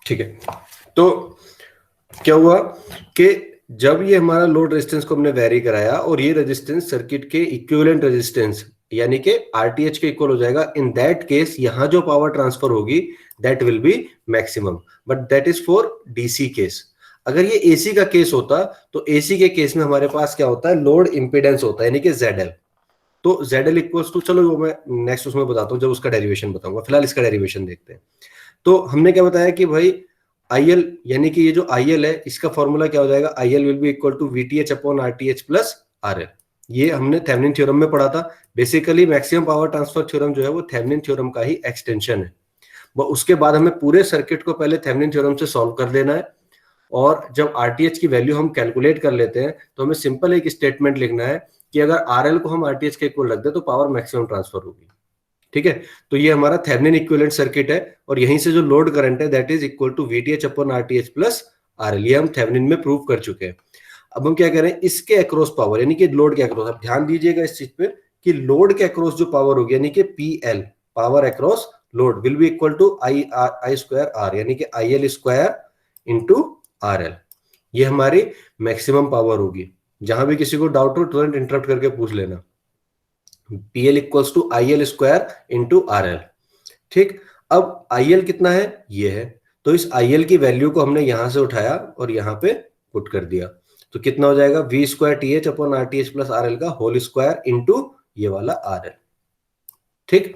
ठीक है, तो क्या हुआ कि जब ये हमारा लोड रेजिस्टेंस को हमने वेरी कराया और ये रेजिस्टेंस सर्किट के इक्विवेलेंट रेजिस्टेंस यानी कि आरटीएच के इक्वल हो जाएगा, इन दैट केस यहां जो पावर ट्रांसफर होगी that will be maximum, but that is for DC case. अगर ये एसी का केस होता तो एसी के केस में हमारे पास क्या होता है, लोड इंपीडेंस होता है यानी कि ZL। तो ZL इक्वल्स टू, चलो वो मैं नेक्स्ट उसमें बताता हूँ जब उसका डेरिवेशन बताऊंगा, फिलहाल इसका डेरिवेशन देखते हैं। तो हमने क्या बताया कि भाई IL यानी कि ये जो IL है इसका फॉर्मूला क्या हो जाएगा, IL will be equal to VTH upon RTH plus RL। ये हमने थेवेनिन थ्योरम में पढ़ा था। Basically maximum power transfer theorem जो है वो थेवेनिन थ्योरम का ही एक्सटेंशन है। उसके बाद हमें पूरे सर्किट को पहले थेवेनिन थ्योरम से सॉल्व कर देना है, और जब RTH की वैल्यू हम कैलकुलेट कर लेते हैं तो हमें सिंपल एक स्टेटमेंट लिखना है कि अगर RL को हम RTH के इक्वल रख दे तो पावर मैक्सिमम ट्रांसफर होगी। ठीक है, तो ये हमारा थेवेनिन इक्विवेलेंट सर्किट है, और यहीं से जो लोड करंट है that is equal to VTH upon RTH plus RL, ये हम थेवेनिन में प्रूव कर चुके हैं। अब हम क्या करें, इसके अक्रॉस पावर यानी कि लोड के अक्रॉस, अब ध्यान दीजिएगा इस चीज पे कि लोड के अक्रॉस जो पावर होगी यानी कि PL, power across load, will be equal to I square R यानी कि IL स्क्वायर इंटू RL। ये हमारी मैक्सिमम पावर होगी। जहां भी किसी को डाउट हो तुरंत इंटरप्ट करके पूछ लेना। PL equals to IL square into RL। ठीक, अब IL कितना है, ये है, तो इस IL की वैल्यू को हमने यहां से उठाया और यहां पे पुट कर दिया, तो कितना हो जाएगा V square TH upon RTH plus RL का होल स्क्वायर इंटू ये वाला RL। ठीक,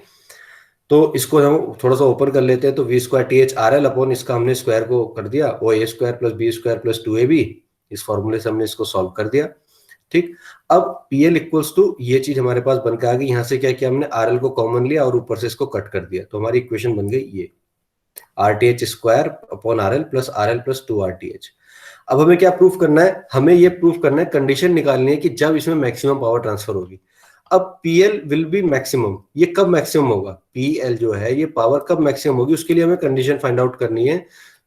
तो इसको हम थोड़ा सा ओपन कर लेते हैं, तो V square TH RL upon इसका हमने स्क्वायर को कर दिया, वो A square plus B square plus 2AB, इस फॉर्मूले से हमने इसको सॉल्व कर दिया। ठीक, अब PL इक्वल्स टू ये चीज हमारे पास बनकर आ गई, यहां से क्या किया हमने, RL को कॉमन लिया और ऊपर से इसको कट कर दिया, तो हमारी इक्वेशन बन गई ये RTH square upon RL plus 2RTH। अब हमें क्या प्रूफ करना है, हमें ये प्रूफ करना है, कंडीशन निकालनी है कि जब इसमें मैक्सिमम पावर ट्रांसफर होगी। अब PL विल बी मैक्सिमम, ये कब मैक्सिमम होगा, PL जो है ये पावर कब मैक्सिमम होगी, उसके लिए हमें कंडीशन फाइंड आउट करनी है।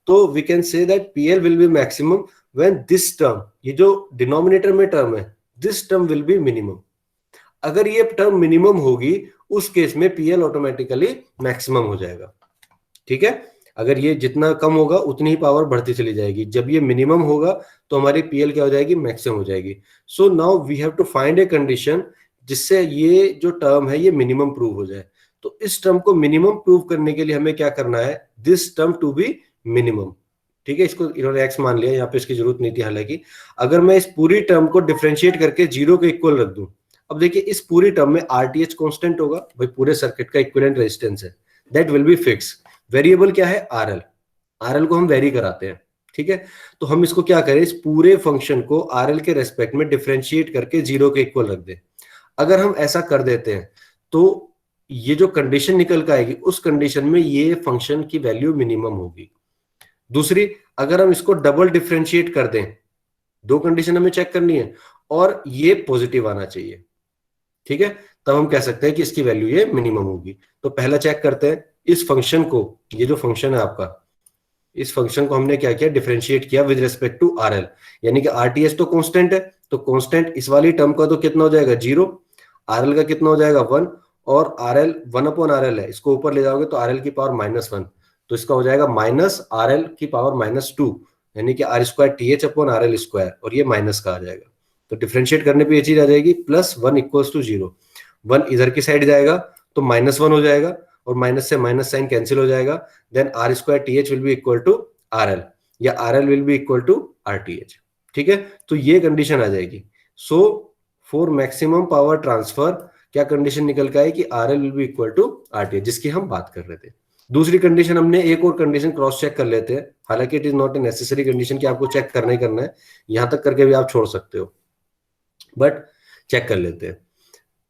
तो we can say that PL will be maximum when this term, ये जो डिनोमिनेटर में टर्म है, this term will be minimum. अगर ये टर्म मिनिमम होगी उस केस में PL ऑटोमेटिकली मैक्सिमम हो जाएगा। ठीक है, अगर ये जितना कम होगा उतनी ही पावर बढ़ती चली जाएगी, जब ये मिनिमम होगा तो हमारी PL क्या हो जाएगी, मैक्सिमम हो जाएगी। So now we have to find a condition जिससे ये जो टर्म है ये मिनिमम प्रूव हो जाए। तो इस टर्म को मिनिमम प्रूव करने के लिए हमें क्या करना है, this term to be minimum. ठीक है, इसको इन्होंने x मान लिया, यहाँ पे इसकी जरूरत नहीं थी हालांकि। अगर मैं इस पूरी टर्म को डिफरेंशिएट करके 0 के इक्वल रख दूं, अब देखिए इस पूरी टर्म में RTH कांस्टेंट होगा, भाई पूरे सर्किट का इक्विवेलेंट रेजिस्टेंस है, that will be fix. Variable क्या है, RL को हम वेरी कराते हैं। ठीक है, तो हम इसको क्या करें, इस पूरे फंक्शन को RL के रेस्पेक्ट में डिफरेंशिएट करके 0 के इक्वल रख दें। अगर हम ऐसा कर देते हैं तो ये जो कंडीशन निकल कर आएगी उस कंडीशन में ये फंक्शन की वैल्यू मिनिमम होगी। दूसरी, अगर हम इसको डबल डिफरेंशिएट कर दें, दो कंडीशन हमें चेक करनी है और ये पॉजिटिव आना चाहिए। ठीक है, तब हम कह सकते हैं कि इसकी वैल्यू ये मिनिमम होगी। तो पहला चेक करते हैं इस फंक्शन को, ये जो फंक्शन है आपका, इस फंक्शन को हमने क्या किया, डिफरेंशिएट किया विद रिस्पेक्ट टू RL, यानी कि RTH तो कांस्टेंट है, तो कांस्टेंट इस वाली टर्म का तो कितना हो जाएगा 0, RL का कितना हो जाएगा 1, और RL 1 अपॉन RL है, इसको ऊपर ले जाओगे तो RL की पावर -1, तो इसका हो जाएगा माइनस RL की पावर -2, यानी कि R square TH upon RL square, और ये माइनस का आ जाएगा। तो डिफरेंशिएट करने पे ये चीज आ जाएगी +1 इक्वल्स टू 0, 1 इधर की साइड जाएगा तो -1 हो जाएगा, और माइनस से माइनस साइन कैंसिल हो जाएगा, then R square TH will be equal to RL, या RL will be equal to RTH। ठीक है, तो ये कंडीशन आ जाएगी। So for maximum power transfer क्या कंडीशन निकल के आई कि RL will be equal to RTH, जिसकी हम बात कर रहे थे। दूसरी कंडीशन, हमने एक और कंडीशन क्रॉस चेक कर लेते हैं, हालांकि it is not a necessary condition कि आपको चेक करना ही करना है, यहां तक करके भी आप छोड़ सकते हो, बट चेक कर लेते हैं।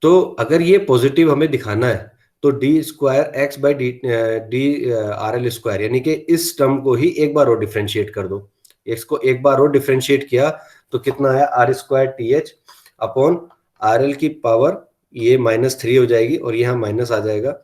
तो अगर ये पॉजिटिव हमें दिखाना है तो D square x by D RL square, यानी कि इस टर्म को ही एक बार और डिफरेंशिएट कर दो। इसको एक बार और डिफरेंशिएट किया तो कितना आया, R square TH upon RL की पावर ये -3 हो जाएगी, और यहाँ माइनस आ जाएगा।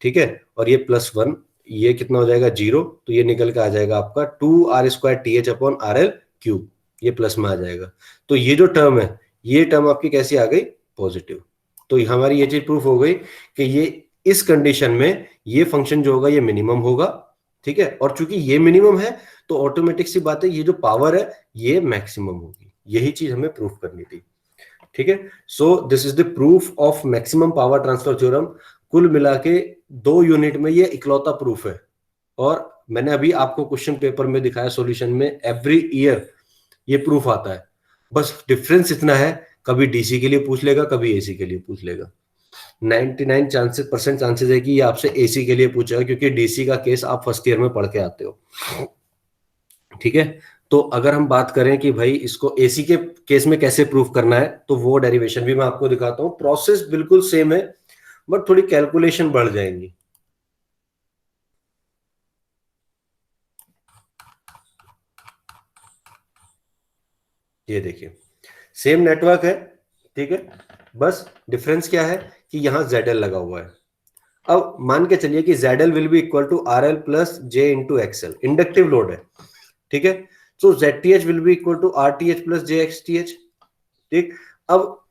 ठीक है, और ये +1, ये कितना हो जाएगा 0, तो ये निकल के आ जाएगा आपका 2R square TH upon RL cube, ये प्लस में आ जाएगा। तो ये जो टर्म है ये टर्म आपकी कैसी आ गई, पॉजिटिव। तो हमारी ये चीज प्रूफ हो गई कि ये इस कंडीशन में ये फंक्शन जो होगा ये मिनिमम होगा, ठीक है, और चूंकि ये मिनिमम है तो ऑटोमेटिक सी बात है ये जो पावर है ये मैक्सिमम होगी, यही चीज हमें प्रूफ करनी थी। ठीक है, so this is the proof of maximum power transfer theorem. कुल मिला के 2 यूनिट में ये इकलौता प्रूफ है, और मैंने अभी आपको क्वेश्चन पेपर में दिखाया सॉल्यूशन में एवरी ईयर ये प्रूफ आता है। बस डिफरेंस इतना है, कभी डीसी के लिए पूछ लेगा, कभी एसी के लिए पूछ लेगा। 99% चांसेस है कि ये आपसे एसी के लिए पूछेगा, क्योंकि डीसी का केस आप फर्स्ट ईयर में पढ़ के आते हो। ठीक है, तो अगर हम बात करें कि भाई इसको एसी के केस में कैसे प्रूफ करना है, तो वो डेरिवेशन भी मैं आपको दिखाता हूं। प्रोसेस बिल्कुल सेम है, बट थोड़ी कैलकुलेशन बढ़ जाएंगी। ये देखिए, सेम नेटवर्क है, ठीक है, बस डिफरेंस क्या है कि यहां ZL लगा हुआ है। अब मान के चलिए कि ZL will be equal to RL plus J into XL, inductive load है, ठीक है। So ZTH will be equal to RTH plus JXTH। ठीक, अब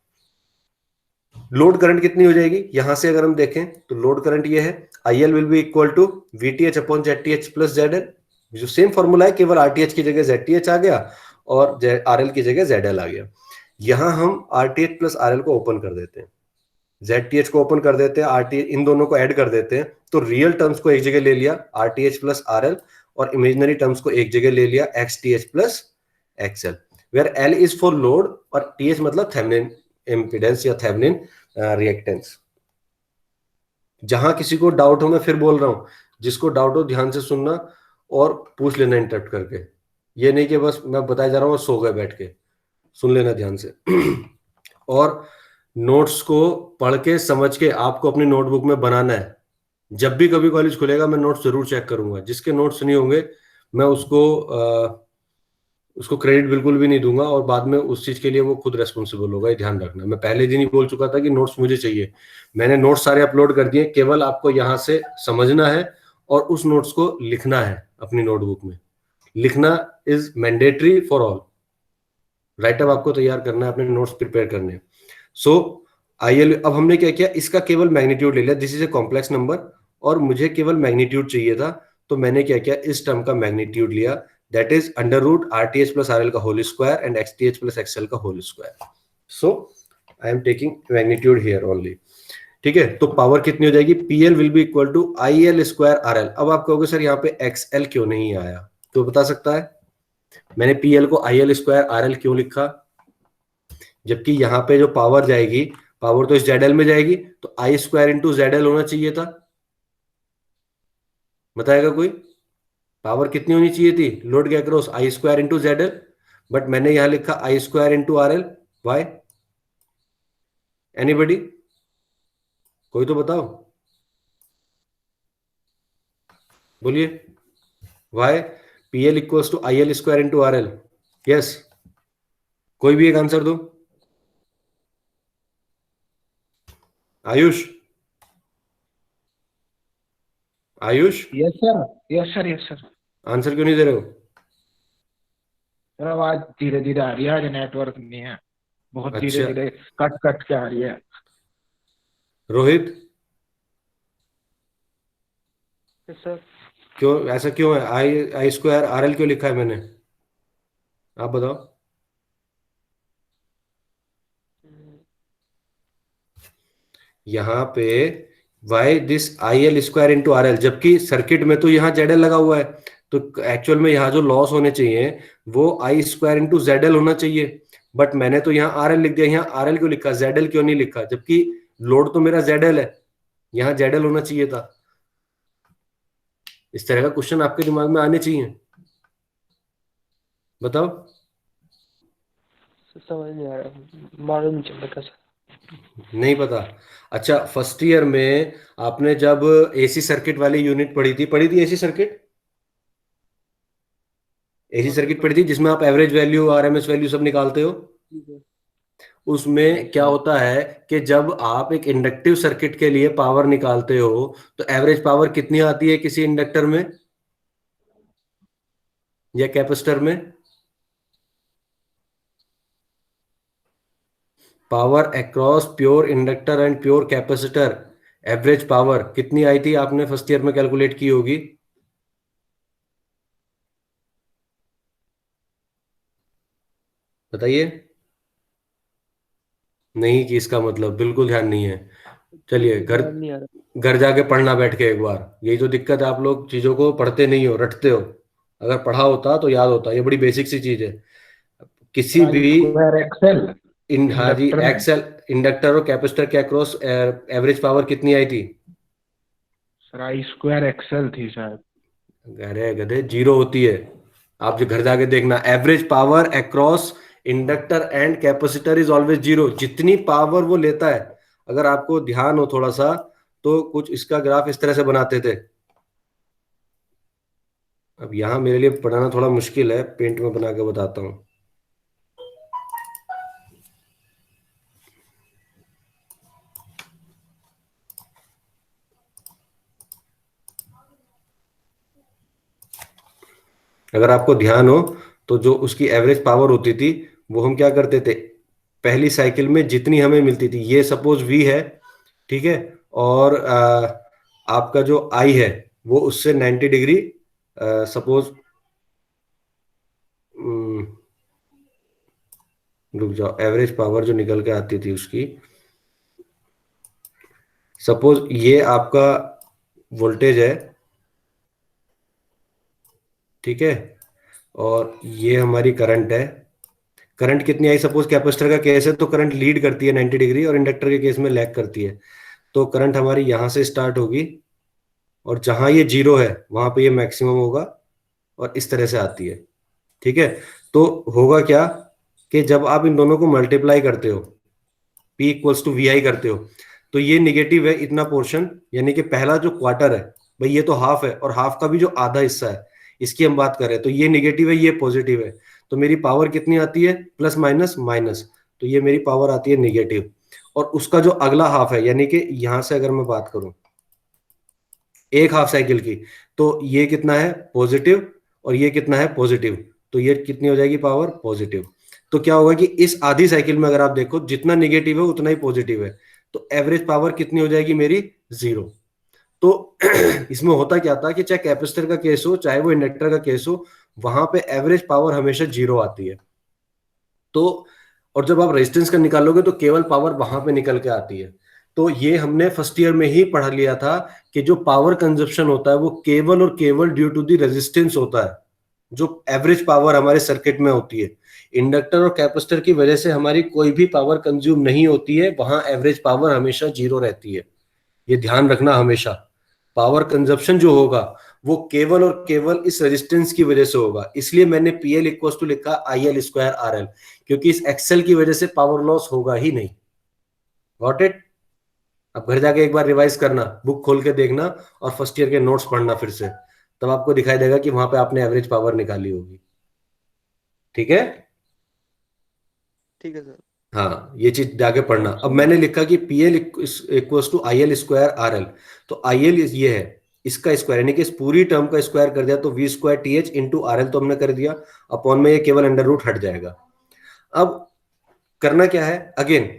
लोड करंट कितनी हो जाएगी, यहां से अगर हम देखें तो लोड करंट ये है, IL will be equal to VTH upon ZTH plus ZL। जो सेम फॉर्मूला है, केवल RTH की जगह ZTH आ गया और RL की जगह ZL आ गया। यहां हम RTH प्लस RL को ओपन कर देते हैं, ZTH को ओपन कर देते हैं, RTH इन दोनों को ऐड कर देते हैं, तो रियल टर्म्स को एक जगह ले लिया RTH प्लस RL, और इमेजिनरी टर्म्स को एक जगह ले लिया XTH plus XL, where L is for load और TH मतलब थेवेनिन इम्पीडेंस या थेवेनिन रिएक्टेंस। जहां किसी को डाउट हो, मैं फिर बोल रहा हूं, जिसको डाउट हो ध्यान से सुनना और पूछ लेना इंटरप्ट करके। ये नहीं कि बस मैं बताया जा रहा हूं सो गए बैठ के, सुन लेना ध्यान से। और नोट्स को पढ़ के समझ के आपको अपनी नोटबुक में बनाना है। जब भी कभी कॉलेज खुलेगा मैं नोट्स जरूर चेक करूंगा, जिसके नोट्स नहीं होंगे मैं उसको क्रेडिट बिल्कुल भी नहीं दूंगा, और बाद में उस चीज के लिए वो खुद रेस्पॉन्सिबल होगा, ये ध्यान रखना। मैं पहले दिन ही बोल चुका था कि नोट्स मुझे चाहिए, मैंने नोट्स सारे अपलोड कर दिए, केवल आपको यहाँ से समझना है और उस नोट्स को लिखना है अपनी नोटबुक में। लिखना is mandatory for all, write up आपको तैयार करना है, अपने नोट्स प्रिपेयर करने हैं। सो IL, अब हमने क्या किया, इसका केवल मैग्नीट्यूड ले लिया, this is a complex number, और मुझे केवल मैग्नीट्यूड चाहिए था, तो मैंने क्या किया, इस टर्म का मैग्नीट्यूड लिया, that is under root RTH plus RL का whole square and XTH plus XL का whole square. So I am taking magnitude here only. ठीक है, तो पावर कितनी हो जाएगी, PL will be equal to IL square RL। अब आप कहोगे सर यहाँ पे XL क्यों नहीं आया, तो बता सकता है मैंने PL को IL स्क्वायर RL क्यों लिखा, जबकि यहाँ पे जो पावर जाएगी, पावर तो इस ZL में जाएगी, तो I स्क्वायर इंटू ZL होना चाहिए था। बताएगा कोई, पावर कितनी होनी चाहिए थी लोड के across, I square into ZL, but मैंने यहां लिखा I square into RL। Why, anybody, कोई तो बताओ, बोलिए। Why, PL equals to IL square into RL। Yes, कोई भी एक आंसर दो। Ayush, Ayush, yes sir, yes sir, yes sir. Answer क्यों नहीं दे रहे हो? सर आवाज धीरे धीरे आ रही है, आज नेटवर्क नहीं है, बहुत धीरे अच्छा, धीरे कट कट के आ रही है। रोहित, सर क्यों ऐसा क्यों है, आई स्क्वायर RL क्यों लिखा है मैंने, आप बताओ। यहाँ पे why this IL square into RL, जबकि सर्किट में तो यहाँ ZL लगा हुआ है, तो एक्चुअल में यहाँ जो लॉस होने चाहिए वो I स्क्वायर इंटू ZL होना चाहिए, बट मैंने तो यहाँ RL लिख दिया। यहाँ RL क्यों लिखा, ZL क्यों नहीं लिखा, जबकि लोड तो मेरा ZL है, यहाँ ZL होना चाहिए था। इस तरह का क्वेश्चन आपके दिमाग में आने चाहिए, बताओ। समझ नहीं आ रहा, मालूम नहीं चल रहा सर। नहीं पता, अच्छा फर्स्ट ईयर में आपने जब AC सर्किट वाली यूनिट पढ़ी थी एसी सर्किट पढ़ी थी, जिसमें आप एवरेज वैल्यू RMS वैल्यू सब निकालते हो। उसमें क्या होता है कि जब आप एक इंडक्टिव सर्किट के लिए पावर निकालते हो तो एवरेज पावर कितनी आती है किसी इंडक्टर में या कैपेसिटर में, power across pure inductor and pure capacitor, average power कितनी आई थी, आपने फर्स्ट ईयर में कैलकुलेट की होगी। बताइए। नहीं कि इसका मतलब बिल्कुल ध्यान नहीं है। चलिए घर ध्यान नहीं आ रहा। घर जाके पढ़ना बैठ के एक बार। यही जो दिक्कत है, आप लोग चीजों को पढ़ते नहीं हो, रटते हो। अगर पढ़ा होता तो याद होता। ये बड़ी बेसिक सी चीज है। किसी आई भी स्क्वायर एक्सएल इन, हाँ जी, इंडक्टर में। एक्सेल इंडक्टर और कैपेसिटर के अक्रॉस एवरेज पावर कितनी आई थी? सर आई स्क्वायर एक्सएल थी शायद। अरे गधे, जीरो होती है। आप जो घर जाके देखना, average power across inductor and capacitor is always zero. जितनी पावर वो लेता है, अगर आपको ध्यान हो थोड़ा सा, तो कुछ इसका ग्राफ इस तरह से बनाते थे। अब यहाँ मेरे लिए बनाना थोड़ा मुश्किल है, पेंट में बना के बताता हूँ। अगर आपको ध्यान हो, तो जो उसकी एवरेज पावर होती थी, वो हम क्या करते थे, पहली साइकिल में जितनी हमें मिलती थी, ये सपोज वी है, ठीक है, और आपका जो आई है वो उससे 90 डिग्री, सपोज, रुक जाओ, एवरेज पावर जो निकल के आती थी उसकी, सपोज ये आपका वोल्टेज है, ठीक है, और ये हमारी करंट है। करंट कितनी आई, सपोज कैपेसिटर का केस है तो करंट लीड करती है 90 डिग्री, और इंडक्टर के केस में लैग करती है। तो करंट हमारी यहां से स्टार्ट होगी, और जहां ये जीरो है वहां पे ये मैक्सिमम होगा, और इस तरह से आती है। ठीक है। तो होगा क्या, कि जब आप इन दोनों को मल्टीप्लाई करते हो, P इक्वल्स टू वी आई करते हो, तो ये निगेटिव है इतना पोर्शन, यानी कि पहला जो क्वार्टर है, भाई ये तो हाफ है, और हाफ का भी जो आधा हिस्सा है, इसकी हम बात करें तो ये निगेटिव है, ये पॉजिटिव है। तो मेरी पावर कितनी आती है, प्लस माइनस माइनस, तो ये मेरी पावर आती है निगेटिव। और उसका जो अगला हाफ है, यानी कि यहां से अगर मैं बात करूं एक हाफ साइकिल की, तो ये कितना है, पॉजिटिव, और ये कितना है, पॉजिटिव। तो ये कितनी हो जाएगी पावर, पॉजिटिव। तो क्या होगा कि इस आधी साइकिल में अगर आप देखो, जितना निगेटिव है उतना ही पॉजिटिव है, तो एवरेज पावर कितनी हो जाएगी मेरी, जीरो। तो इसमें होता क्या था कि चाहे कैपेसिटर का केस हो, चाहे वो इंडक्टर का केस हो, वहां पे एवरेज पावर हमेशा जीरो आती है। तो और जब आप रेजिस्टेंस का निकालोगे तो केवल पावर वहां पे निकल के आती है। तो ये हमने फर्स्ट ईयर में ही पढ़ लिया था कि जो पावर कंजप्शन होता है वो केवल और केवल ड्यू टू दी रेजिस्टेंस होता है, जो एवरेज पावर हमारे सर्किट में होती है। इंडक्टर और कैपेसिटर की वजह से हमारी कोई भी पावर कंज्यूम नहीं होती है, वहां एवरेज पावर हमेशा जीरो रहती है। ये ध्यान रखना हमेशा। पावर कंजप्शन जो होगा वो केवल और केवल इस रेजिस्टेंस की वजह से होगा। इसलिए मैंने पीएल इक्वल टू लिखा आई एल स्क्वायर आर एल, क्योंकि इस एक्सेल की वजह से पावर लॉस होगा ही नहीं। Got it. अब घर जाके एक बार रिवाइज करना, बुक खोल के देखना, और फर्स्ट ईयर के नोट्स पढ़ना फिर से, तब आपको दिखाई देगा कि वहां पे आपने एवरेज पावर निकाली होगी। ठीक है। ठीक है सर। हाँ, ये चीज जाके पढ़ना। अब सर मैंने लिखा कि P L equals to I L square R L. तो आई एल ये है, इसका स्क्वायर, यानी कि इस पूरी टर्म का स्क्वायर कर दिया तो V square T H into R L तो हमने कर दिया, अपॉन में ये केवल अंडर रूट हट जाएगा। अब करना क्या है, अगेन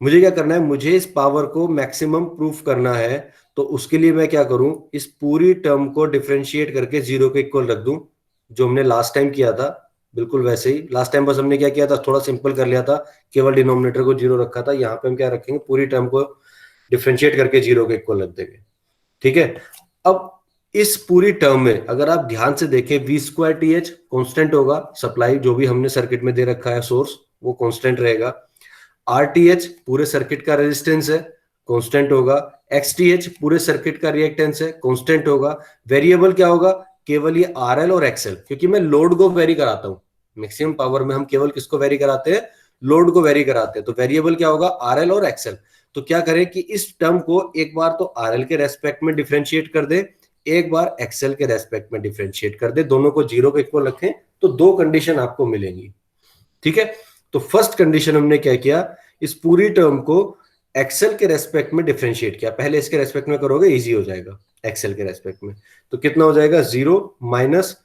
मुझे क्या करना है, मुझे इस पावर को मैक्सिमम प्रूफ करना है। तो उसके लिए मैं क्या करूं, इस पूरी टर्म को डिफरेंशिएट करके जीरो के इक्वल रख दूं, जो हमने लास्ट टाइम किया था। बिल्कुल वैसे ही लास्ट टाइम बस हमने क्या किया था, थोड़ा सिंपल कर लिया था, केवल डिनोमिनेटर को जीरो रखा था। यहाँ पे हम क्या रखेंगे, पूरी टर्म को डिफरेंशिएट करके जीरो के इक्वल रख देंगे। ठीक है। अब इस पूरी टर्म में अगर आप ध्यान से देखें, V square T H constant होगा, सप्लाई जो भी हमने सर्किट में दे रखा है सोर्स, वो कॉन्स्टेंट रहेगा। आरटीएच पूरे सर्किट का रेजिस्टेंस है, कांस्टेंट होगा। एक्सटीएच पूरे सर्किट का रिएक्टेंस है, कांस्टेंट होगा। वेरिएबल क्या होगा, केवल ये आरएल और एक्सएल, क्योंकि मैं लोड को वेरी कराता हूं। मैक्सिमम पावर में हम केवल किसको वेरी कराते हैं, लोड को वेरी कराते हैं। तो वेरिएबल क्या होगा, आरएल और एक्सएल। तो क्या करें कि इस टर्म को एक बार तो आरएल के रेस्पेक्ट में डिफरेंशिएट कर दे, एक बार एक्सएल के रेस्पेक्ट में डिफरेंशिएट कर दे, दोनों को जीरो के इक्वल रखें, तो दो कंडीशन आपको मिलेंगी। ठीक है। तो फर्स्ट कंडीशन हमने क्या किया, इस पूरी टर्म को एक्सेल के रेस्पेक्ट में डिफरेंशिएट किया। पहले इसके रेस्पेक्ट में करोगे इजी हो जाएगा, एक्सेल के रेस्पेक्ट में। तो कितना हो जाएगा, जीरो माइनस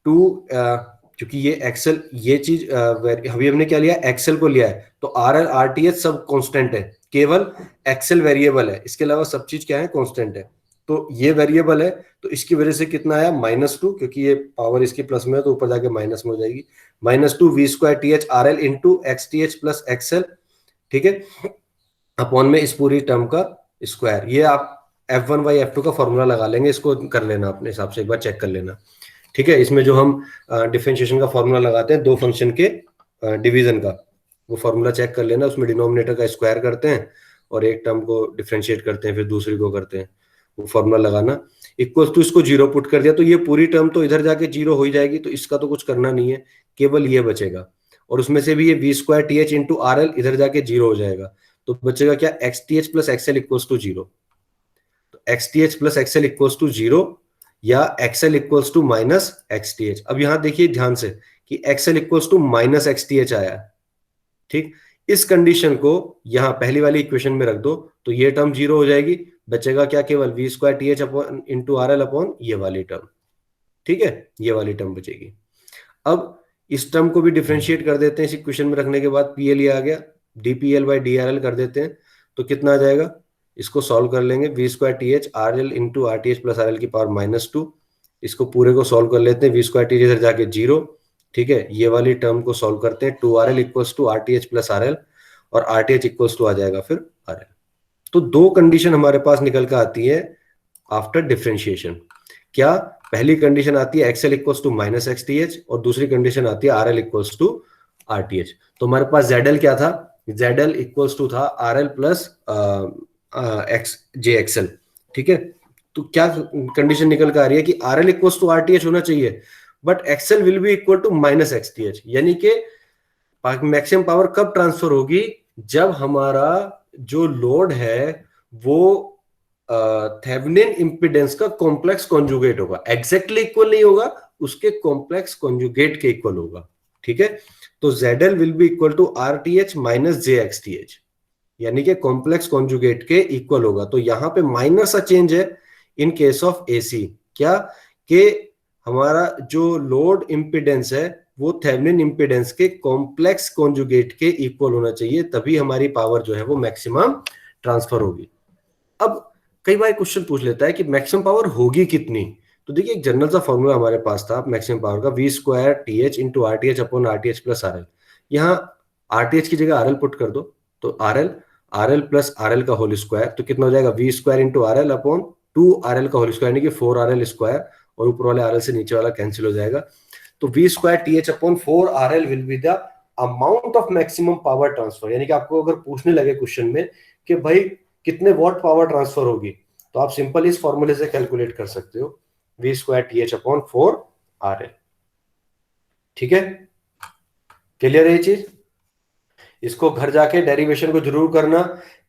टू, क्योंकि ये एक्सेल, ये चीज अभी हमने क्या लिया, एक्सेल को लिया है, तो R L R T H सब कॉन्स्टेंट है, केवल एक्सेल वेरिएबल है, इसके अलावा सब चीज क्या है, कॉन्स्टेंट है। तो ये वेरिएबल है, तो इसकी वजह से कितना आया -2, क्योंकि ये पावर इसकी प्लस में है तो ऊपर जाके माइनस में हो जाएगी। -2 v² TH RL into XTH plus XL, ठीक है, अपॉन में इस पूरी टर्म का स्क्वायर। ये आप F1/F2 का फॉर्मूला लगा लेंगे, इसको कर लेना अपने हिसाब से, एक बार चेक कर लेना, ठीक है। इसमें जो हम डिफरेंशिएशन का फॉर्मूला लगाते हैं दो फंक्शन के डिवीजन का, वो फॉर्मूला चेक कर लेना। उसमें डिनोमिनेटर का स्क्वायर करते हैं और एक टर्म को डिफरेंशिएट करते हैं, फिर दूसरी को करते हैं, वो फॉर्मूला लगाना। इक्वल टू इसको 0 पुट कर दिया तो ये पूरी टर्म तो इधर जाके 0 हो ही जाएगी, तो इसका तो कुछ करना नहीं है, केवल ये बचेगा। और उसमें से भी ये v² TH इंटू RL इधर जाके 0 हो जाएगा, तो बचेगा क्या, XTH plus XL equals to 0। तो XTH plus XL equals to 0 या XL equals to minus XTH। अब यहां देखिए ध्यान से कि XL equals to minus XTH आया, ठीक। इस कंडीशन को यहां पहली वाली इक्वेशन में रख दो तो ये टर्म 0 हो जाएगी, बचेगा क्या, केवल v² TH upon into RL upon ये वाली टर्म, ठीक है, ये वाली टर्म बचेगी। अब इस टर्म को भी डिफरेंशिएट कर देते हैं, इस इक्वेशन में रखने के बाद PL आ गया, dPL/dRL कर देते हैं, तो कितना आ जाएगा, इसको सॉल्व कर लेंगे, v² TH RL into RTH plus RL की पावर -2। इसको पूरे को सॉल्व कर लेते हैं, v² TH इधर जाके 0, ठीक है। ये वाली टर्म को सॉल्व करते हैं, 2RL equals to RTH plus RL, और RTH इक्वल्स टू आ जाएगा फिर RL। तो दो कंडीशन हमारे पास निकल कर आती है आफ्टर डिफरेंशिएशन। क्या, पहली कंडीशन आती है XL equals to minus XTH, और दूसरी कंडीशन आती है RL इक्वल्स टू RTH। तो हमारे पास ZL क्या था, ZL इक्वल्स टू था RL प्लस JXL, ठीक है। तो क्या कंडीशन निकल कर आ रही है कि RL इक्वल्स टू RTH होना चाहिए, but XL will be equal to minus XTH, यानी कि मैक्सिमम पावर कब ट्रांसफर होगी, जब हमारा जो लोड है वो थेवेनिन इंपेडेंस का कॉम्प्लेक्स कॉन्जुगेट होगा, एग्जैक्टली इक्वल नहीं होगा, उसके कॉम्प्लेक्स कॉन्जुगेट के इक्वल होगा, ठीक है। तो ZL will be equal to RTH minus JXTH, यानी कि कॉम्प्लेक्स कॉन्जुगेट के इक्वल होगा। तो यहां पे माइनर सा चेंज है इन केस ऑफ AC, क्या, कि हमारा जो लोड इंपेडेंस है वो थेवेनिन इंपेडेंस के कॉम्प्लेक्स कॉन्जुगेट के इक्वल होना चाहिए, तभी हमारी पावर जो है वो मैक्सिमम ट्रांसफर होगी। अब कई बार क्वेश्चन पूछ लेता है कि मैक्सिमम पावर होगी कितनी, तो देखिए एक जनरल सा फॉर्मूला हमारे पास था मैक्सिमम पावर का, v² TH into RTH upon RTH plus RL। यहाँ RTH की जगह RL पुट कर दो, तो RL प्लस RL का होल स्क्वायर, तो कितना हो जाएगा, v² into RL upon 2RL का होल स्क्वायर, यानी कि 4RL स्क्वायर, और ऊपर वाले RL से नीचे वाला कैंसिल हो जाएगा। तो v² TH upon 4RL will be the amount of maximum power transfer. यानी कि आपको अगर पूछने लगे क्वेश्चन में कि भाई कितने वॉट पावर ट्रांसफर होगी, तो आप सिंपल इस फॉर्मूले से कैलकुलेट कर सकते हो, v² TH अपॉन 4RL, ठीक है। क्लियर है ये चीज, इसको घर जाके डेरिवेशन को जरूर करना,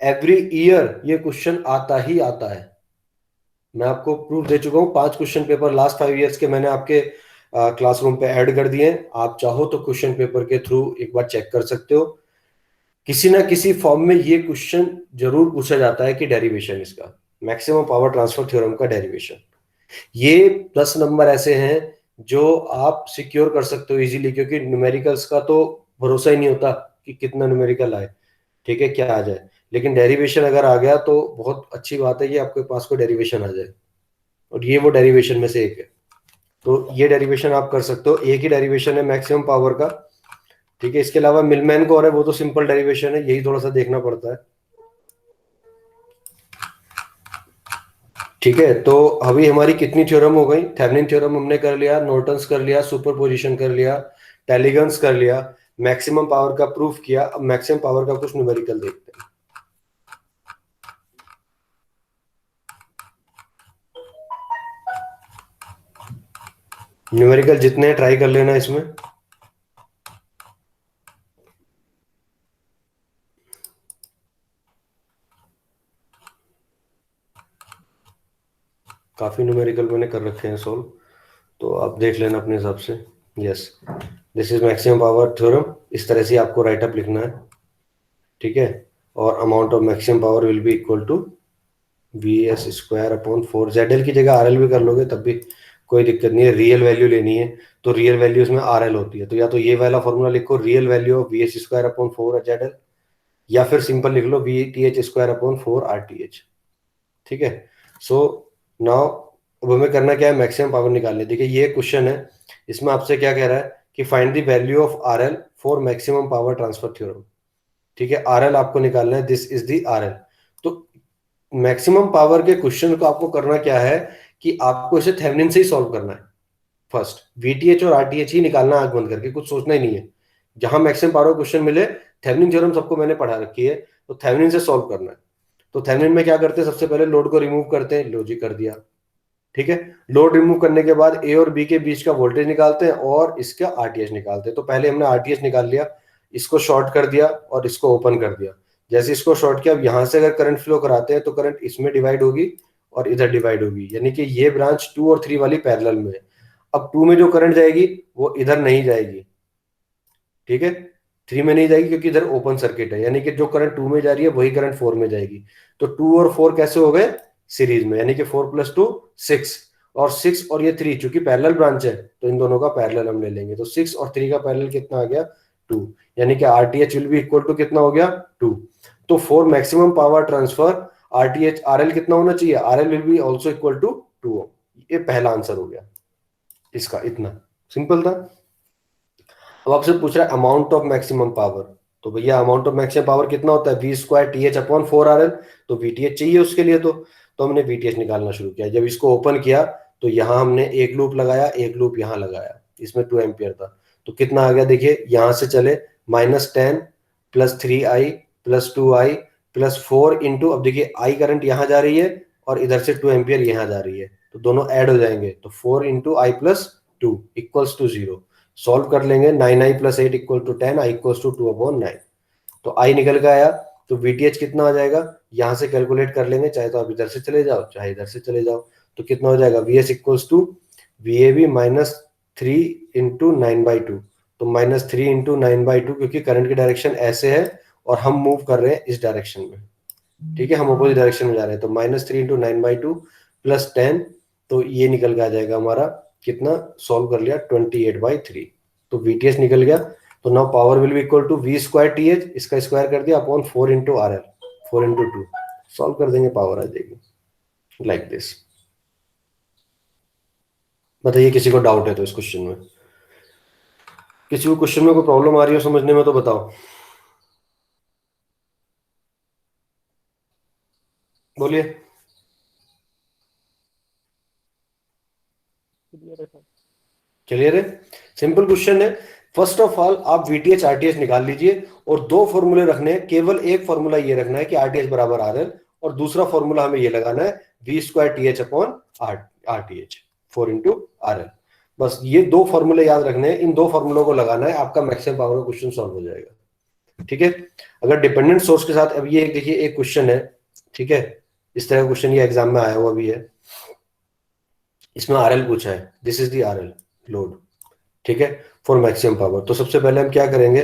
एवरी ईयर ये क्वेश्चन आता ही आता है। मैं आपको प्रूफ दे चुका हूं, 5 क्वेश्चन पेपर लास्ट 5 ईयर्स के मैंने आपके क्लासरूम पे ऐड कर दिए, आप चाहो तो क्वेश्चन पेपर के थ्रू एक बार चेक कर सकते हो। किसी ना किसी फॉर्म में ये क्वेश्चन जरूर पूछा जाता है कि डेरिवेशन इसका, मैक्सिमम पावर ट्रांसफर थ्योरम का डेरिवेशन। ये 10 नंबर ऐसे हैं जो आप सिक्योर कर सकते हो इजीली, क्योंकि न्यूमेरिकल्स का तो भरोसा ही नहीं होता कि कितना न्यूमेरिकल आए, ठीक है, क्या आ जाए। लेकिन डेरिवेशन अगर आ गया तो बहुत अच्छी बात है कि आपके पास कोई डेरिवेशन आ जाए, और ये वो डेरिवेशन में से एक है। तो ये डेरिवेशन आप कर सकते हो, एक ही डेरिवेशन है मैक्सिमम पावर का, ठीक है। इसके अलावा मिलमैन को और है, वो तो सिंपल डेरिवेशन है, यही थोड़ा सा देखना पड़ता है, ठीक है। तो अभी हमारी कितनी थ्योरम हो गई, थेवेनिन थ्योरम हमने कर लिया, नॉर्टन्स कर लिया, सुपरपोजिशन कर लिया, टेलीगन्स कर लिया, मैक्सिमम पावर का प्रूफ किया। अब मैक्सिमम पावर का कुछ न्यूमेरिकल देखते हैं। न्यूमेरिकल जितने ट्राई कर लेना इसमें, काफी न्यूमेरिकल मैंने कर रखे हैं सोल्व, तो आप देख लेना अपने हिसाब से। Yes, this is maximum power theorem, इस तरह से आपको राइट अप लिखना है, ठीक है। और amount of maximum power will be equal to VS² upon 4, ZL की जगह RL भी कर लोगे तब भी कोई दिक्कत नहीं है, रियल वैल्यू लेनी है तो रियल वैल्यू इसमें RL होती है, तो या तो ये वाला फॉर्मूला लिखो, real value of VS² upon 4 ZL, या फिर सिंपल लिख लो VTH² अपॉन 4 RTH, ठीक है। सो नाउ अब हमें करना क्या है, मैक्सिमम पावर निकालनी। देखिए ये क्वेश्चन है, इसमें आपसे क्या कह रहा है कि find the value of RL for maximum power transfer theorem. ठीक है, आरएल आपको निकालना है, दिस इज द आरएल। तो मैक्सिमम पावर के क्वेश्चन को आपको करना क्या है कि आपको इसे थेवेनिन से ही सॉल्व करना है। फर्स्ट वीटीएच और आरटीएच ही निकालना, आंख बंद करके, कुछ सोचना ही नहीं है। जहां मैक्सिमम पावर क्वेश्चन मिले, थेवेनिन थ्योरम सबको मैंने पढ़ा रखी है, तो थेवेनिन से सॉल्व करना है। तो थेवेनिन में क्या करते हैं, सबसे पहले लोड को रिमूव करते हैं, लॉजिक कर दिया। ठीक है, लोड रिमूव करने के बाद ए और बी के बीच का वोल्टेज निकालते हैं और इसका आरटीएच निकालते हैं। तो पहले हमने आरटीएच निकाल लिया, इसको शॉर्ट कर दिया और इसको ओपन कर दिया। जैसे इसको शॉर्ट किया, अब यहां से अगर करंट फ्लो कराते हैं तो करंट इसमें डिवाइड होगी और इधर डिवाइड होगी, यानी कि ये ब्रांच 2 और 3 वाली पैरेलल में है। अब 2 में जो करंट जाएगी वो इधर नहीं जाएगी, ठीक है, 3 में नहीं जाएगी क्योंकि इधर ओपन सर्किट है, यानी कि जो करंट 2 में जा रही है वही करंट 4 में जाएगी। तो 2 और 4 कैसे हो गए, सीरीज में, यानी कि 4 + 2 6, और 6 और ये 3 चूंकि पैरेलल ब्रांच है तो इन दोनों का पैरेलल हम ले लेंगे। तो 6 और 3 का पैरेलल कितना आ गया, 2, यानी कि RTH will be equal to कितना हो गया, 2। तो for maximum power transfer RTH RL कितना होना चाहिए, RL will be also equal to 2 ohm. ये पहला आंसर हो गया इसका, इतना सिंपल था। अब आपसे पूछ रहा है अमाउंट ऑफ मैक्सिमम पावर, तो भैया अमाउंट ऑफ मैक्सिमम पावर कितना होता है, v² TH/4RL। तो VTH चाहिए उसके लिए, तो हमने VTH निकालना शुरू किया। जब इसको ओपन किया तो यहाँ हमने एक लूप लगाया, एक लूप यहाँ लगाया, इसमें 2 एम्पियर था। तो कितना आ गया, देखिए यहां से चले -10 + 3i + 2i + 4 इंटू, अब देखिए आई करंट यहाँ जा रही है और इधर से 2 एम्पियर यहाँ जा रही है, तो दोनों ऐड हो जाएंगे। तो 4 × i + 2 = 0। सॉल्व कर लेंगे, 9i + 8 = 10, i = 2/9। तो i निकल के आया, तो VTH कितना आ जाएगा, यहां से कैलकुलेट कर लेंगे, चाहे तो आप इधर से चले जाओ चाहे इधर से चले जाओ। तो कितना हो जाएगा, VS = VAB -3 × 9/2। तो -3 × 9/2, क्योंकि करंट की डायरेक्शन ऐसे है और हम मूव कर रहे हैं इस डायरेक्शन में, ठीक है, हम अपोजिट डायरेक्शन में जा रहे हैं। तो -3 × 9/2 + 10, तो ये निकल के आ जाएगा हमारा कितना, सॉल्व कर लिया 28/3। तो VTH निकल गया। तो now power will be equal to V² TH, इसका स्क्वायर कर दिया अपॉन 4 × RL, 4 × 2, सॉल्व कर देंगे, पावर आ जाएगी लाइक दिस। बताइए किसी को डाउट है तो इस क्वेश्चन में, किसी को क्वेश्चन में कोई प्रॉब्लम आ रही हो समझने में तो बताओ, बोलिए। क्लियर है सर। क्लियर है, सिंपल क्वेश्चन है। फर्स्ट ऑफ ऑल आप VTH RTH निकाल लीजिए और 2 फॉर्मूले रखने हैं। केवल एक फॉर्मूला ये रखना है कि RTH = RL, और दूसरा फॉर्मूला हमें ये लगाना है V² TH/RTH, 4 × RL। बस ये 2 फॉर्मूले याद रखने हैं, इन 2 फॉर्मूलों को लगाना है, आपका मैक्सिमम पावर का क्वेश्चन सॉल्व हो जाएगा। ठीक है, अगर डिपेंडेंट सोर्स के साथ, अब ये देखिए एक क्वेश्चन है, ठीक है, इस तरह का क्वेश्चन ये एग्जाम में आया हुआ भी है, इसमें RL पूछा है, this is the RL load, ठीक है, फॉर मैक्सिमम पावर। तो सबसे पहले हम क्या करेंगे,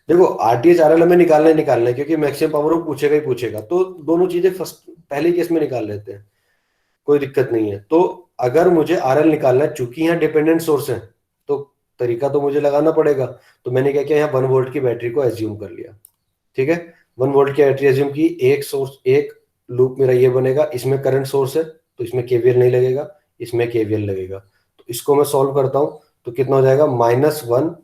देखो RTH RL हमें निकालना है क्योंकि मैक्सिमम पावर वो पूछेगा ही पूछेगा, तो दोनों चीजें फर्स्ट पहले केस में निकाल लेते हैं, कोई दिक्कत नहीं है। तो अगर मुझे RL निकालना है, चूंकि यहाँ डिपेंडेंट सोर्स है तो तरीका तो मुझे लगाना पड़ेगा। तो मैंने क्या किया, यहाँ 1 वोल्ट की बैटरी को एज्यूम कर लिया, ठीक है, 1 वोल्ट की बैटरी एज्यूम की, एक सोर्स, एक लूप मेरा ये बनेगा, इसमें करंट सोर्स है तो इसमें KVL नहीं लगेगा, इसमें KVL लगेगा। तो इसको मैं सॉल्व करता हूं, तो कितना हो जाएगा, -1,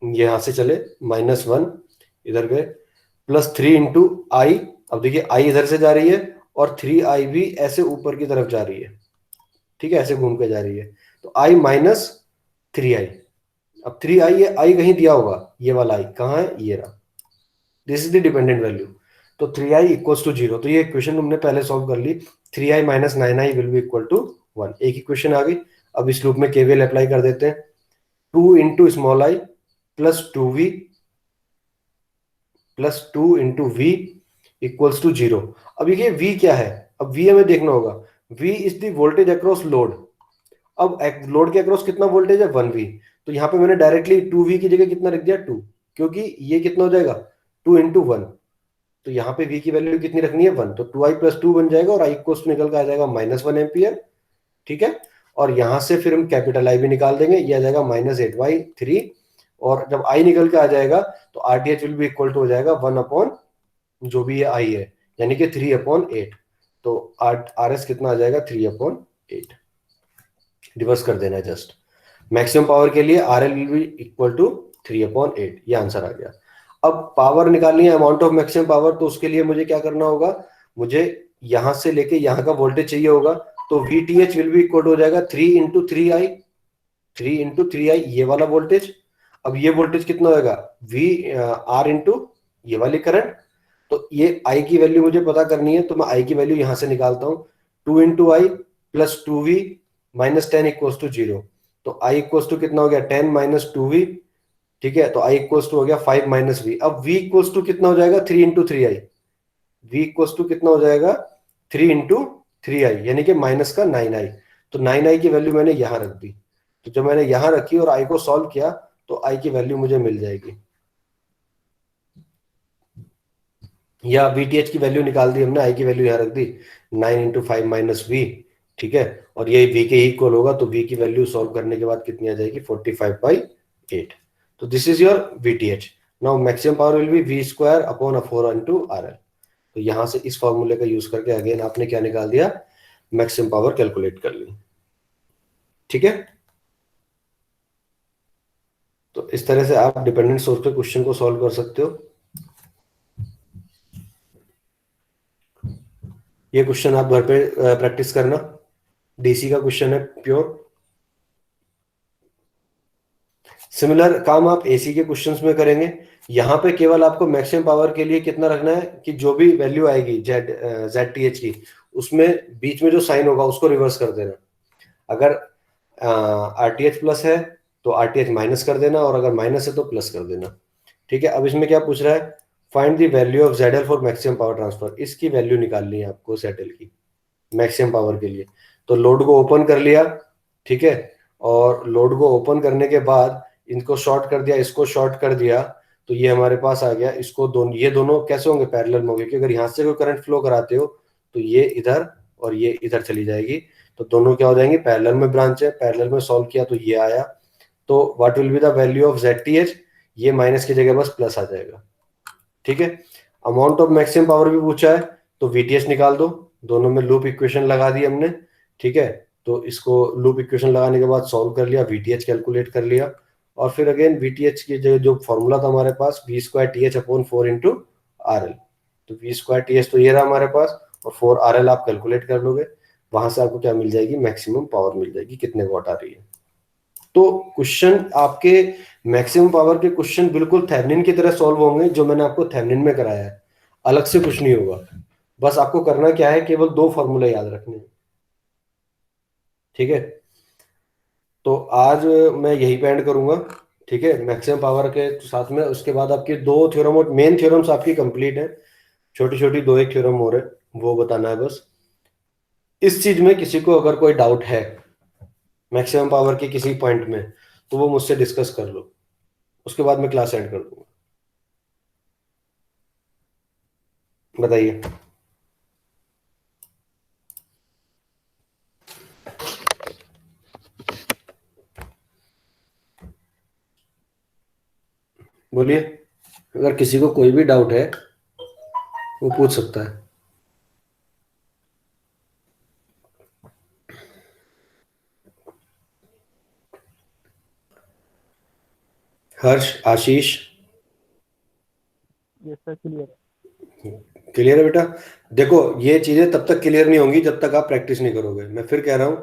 यहां से चले -1 इधर गए, +3 × i। अब देखिए i इधर से जा रही है और 3i भी ऐसे ऊपर की तरफ जा रही है, ठीक है, ऐसे घूम के जा रही है। तो i - 3i, अब 3i, ये i कहीं दिया होगा, ये वाला i कहाँ है, ये रहा, this is the dependent value. तो 3i = 0। तो ये इक्वेशन तुमने पहले सॉल्व कर ली, 3i - 9i will be equal to 1। एक इक्वेशन आ गई। अब इस लूप में KVL अप्लाई कर देते हैं, 2 × स्मॉल i + 2v + 2 × v = 0। अब ये v क्या है, अब v हमें देखना होगा, v is the voltage across load. अब लोड के अक्रॉस कितना वोल्टेज है, 1v। तो यहाँ पे मैंने डायरेक्टली 2v की जगह कितना रख दिया, 2, क्योंकि ये कितना हो जाएगा, 2 × 1। तो यहाँ पे v की वैल्यू कितनी रखनी है, 1, तो 2i + 2 बन जाएगा, और i कोस्ट निकल के आ जाएगा -1 एम्पियर, ठीक है। और यहां से फिर हम कैपिटल I भी निकाल देंगे, ये आ जाएगा -8/3, और जब i निकल के आ जाएगा तो RTH विल भी इक्वल टू हो जाएगा 1 अपॉन जो भी ये i है, यानी कि 3/8। तो आर एस कितना आ जाएगा 3/8। रिवर्स कर देना है जस्ट। मैक्सिमम पावर के लिए R L will be equal to 3/8। ये आंसर आ गया। अब पावर निकालनी है, अमाउंट ऑफ मैक्सिमम पावर, तो उसके लिए मुझे क्या करना होगा, मुझे यहां से लेके यहां का वोल्टेज चाहिए होगा। तो we T H will be equal हो जाएगा 3 × 3i, 3 × 3i ये वाला वोल्टेज। अब ये वोल्टेज कितना होगा, वी आर इंटू ये वाली करंट। तो ये आई की वैल्यू मुझे पता करनी है, तो मैं आई की वैल्यू यहां से निकालता हूं। 2 × I + 2v - 10 = 0। तो I = कितना हो गया, 10 - 2v। ठीक है, तो I = हो गया 5 - v। अब v = कितना हो जाएगा, 3 × 3i। v = कितना हो जाएगा, 3 × 3i, यानी कि माइनस का 9i। तो 9i की वैल्यू मैंने यहां रख दी। तो जब मैंने यहां रखी और i को सॉल्व किया तो i की वैल्यू मुझे मिल जाएगी, या VTH की वैल्यू निकाल दी हमने, आई की वैल्यू यहाँ रख दी, 9 × 5 - v। ठीक है, और ये v के इक्वल होगा, तो v की वैल्यू सॉल्व करने के बाद कितनी आ जाएगी, 45/8। तो this is your VTH। Now maximum power will B v²/4 × RL। तो यहां से इस फॉर्मूले का यूज करके अगेन आपने क्या निकाल दिया, मैक्सिमम पावर कैलकुलेट कर ली। ठीक है, तो इस तरह से आप डिपेंडेंट सोर्स पे क्वेश्चन को सॉल्व कर सकते हो। ये क्वेश्चन आप घर पे प्रैक्टिस करना, डीसी का क्वेश्चन है प्योर। सिमिलर काम आप एसी के क्वेश्चंस में करेंगे। यहां पे केवल आपको मैक्सिमम पावर के लिए कितना रखना है कि जो भी वैल्यू आएगी जेड टी एच की, उसमें बीच में जो साइन होगा उसको रिवर्स कर देना। अगर आरटीएच प्लस है तो आरटीएच माइनस कर देना, और अगर माइनस है तो प्लस कर देना। ठीक है, अब इसमें क्या पूछ रहा है, find the value of Z L for maximum power transfer. इसकी वैल्यू निकालनी है आपको जेड एल की मैक्सिमम पावर के लिए। तो लोड को ओपन कर लिया, ठीक है, और लोड को ओपन करने के बाद इनको शॉर्ट कर दिया, इसको शॉर्ट कर दिया, तो ये हमारे पास आ गया। इसको दोनों, ये दोनों कैसे होंगे, पैरेलल में होंगे, क्योंकि अगर यहाँ से कोई करंट फ्लो कराते हो तो ये इधर और ये इधर चली जाएगी, तो दोनों क्या हो जाएंगे, पैरेलल में ब्रांच है। पैरेलल में सॉल्व किया तो ये आया। तो what will be the value of Z T H, ये माइनस की जगह बस प्लस आ जाएगा। ठीक है, अमाउंट ऑफ मैक्सिमम पावर भी पूछा है, तो वीटीएस निकाल दो। दोनों में लूप इक्वेशन लगा दी हमने। ठीक है, तो इसको लूप इक्वेशन लगाने के बाद सॉल्व कर लिया, वीटीएच कैलकुलेट कर लिया, और फिर अगेन वीटीएच की जो फॉर्मूला था हमारे पास, v²TH/4 × RL। तो v²TH तो ये रहा हमारे पास, और 4 RL आप कैलकुलेट कर लोगे। वहां से आपको क्या मिल जाएगी, मैक्सिमम पावर मिल जाएगी, कितने वॉट आ रही है। तो क्वेश्चन आपके मैक्सिमम पावर के क्वेश्चन बिल्कुल थेवेनिन की तरह सॉल्व होंगे, जो मैंने आपको थेवेनिन में कराया है, अलग से कुछ नहीं होगा। बस आपको करना क्या है, केवल 2 फॉर्मूले याद रखने हैं। ठीक है, तो आज मैं यही पे एंड करूंगा। ठीक है, मैक्सिमम पावर के साथ में उसके बाद आपकी 2 थ्योरम और मेन थ्योरम्स आपकी कंप्लीट है, छोटी छोटी 2-1 थ्योरम और है, वो बताना है बस। इस चीज में किसी को अगर कोई डाउट है मैक्सिमम पावर के किसी पॉइंट में, तो वो मुझसे डिस्कस कर लो, उसके बाद मैं क्लास एंड कर दूंगा। बताइए। बोलिए, अगर किसी को कोई भी डाउट है वो पूछ सकता है। हर्ष, आशीष, यस सर, क्लियर है। क्लियर है बेटा। देखो, ये चीजें तब तक क्लियर नहीं होंगी जब तक आप प्रैक्टिस नहीं करोगे। मैं फिर कह रहा हूं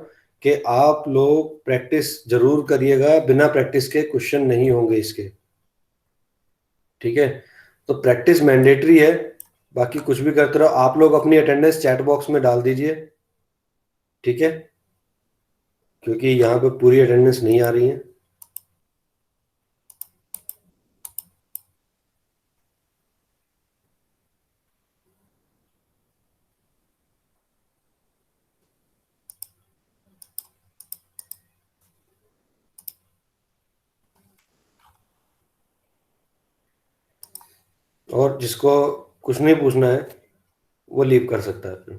कि आप लोग प्रैक्टिस जरूर करिएगा, बिना प्रैक्टिस के क्वेश्चन नहीं होंगे इसके। ठीक है, तो प्रैक्टिस मैंडेटरी है। बाकी कुछ भी करते रहो। आप लोग अपनी अटेंडेंस चैट बॉक्स में डाल दीजिए, ठीक है, क्योंकि यहाँ पे पूरी अटेंडेंस नहीं आ रही है। और जिसको कुछ नहीं पूछना है वो लीव कर सकता है फिर।